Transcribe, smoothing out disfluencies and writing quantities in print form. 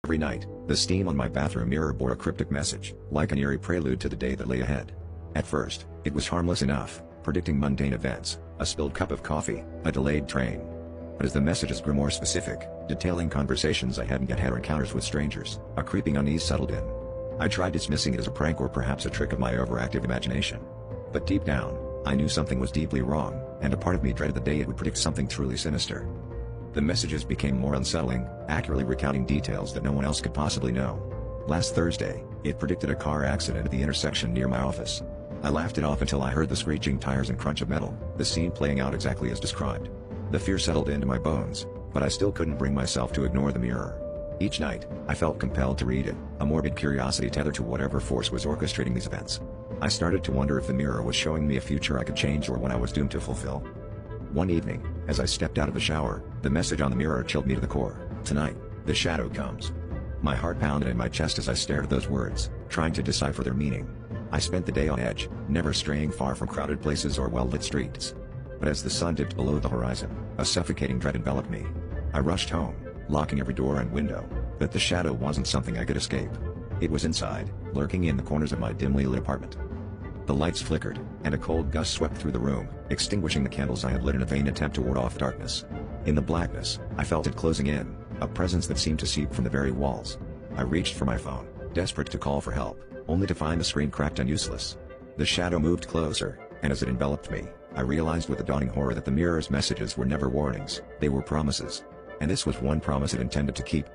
Every night, the steam on my bathroom mirror bore a cryptic message, like an eerie prelude to the day that lay ahead. At first, it was harmless enough, predicting mundane events, a spilled cup of coffee, a delayed train. But as the messages grew more specific, detailing conversations I hadn't yet had or encounters with strangers, a creeping unease settled in. I tried dismissing it as a prank or perhaps a trick of my overactive imagination. But deep down, I knew something was deeply wrong, and a part of me dreaded the day it would predict something truly sinister. The messages became more unsettling, accurately recounting details that no one else could possibly know. Last Thursday, it predicted a car accident at the intersection near my office. I laughed it off until I heard the screeching tires and crunch of metal, the scene playing out exactly as described. The fear settled into my bones, but I still couldn't bring myself to ignore the mirror. Each night, I felt compelled to read it, a morbid curiosity tethered to whatever force was orchestrating these events. I started to wonder if the mirror was showing me a future I could change or one I was doomed to fulfill. One evening, as I stepped out of the shower, the message on the mirror chilled me to the core. Tonight, the shadow comes. My heart pounded in my chest as I stared at those words, trying to decipher their meaning. I spent the day on edge, never straying far from crowded places or well-lit streets. But as the sun dipped below the horizon, a suffocating dread enveloped me. I rushed home, locking every door and window, but the shadow wasn't something I could escape. It was inside, lurking in the corners of my dimly lit apartment. The lights flickered, and a cold gust swept through the room, extinguishing the candles I had lit in a vain attempt to ward off darkness. In the blackness, I felt it closing in, a presence that seemed to seep from the very walls. I reached for my phone, desperate to call for help, only to find the screen cracked and useless. The shadow moved closer, and as it enveloped me, I realized with a dawning horror that the mirror's messages were never warnings, they were promises. And this was one promise it intended to keep.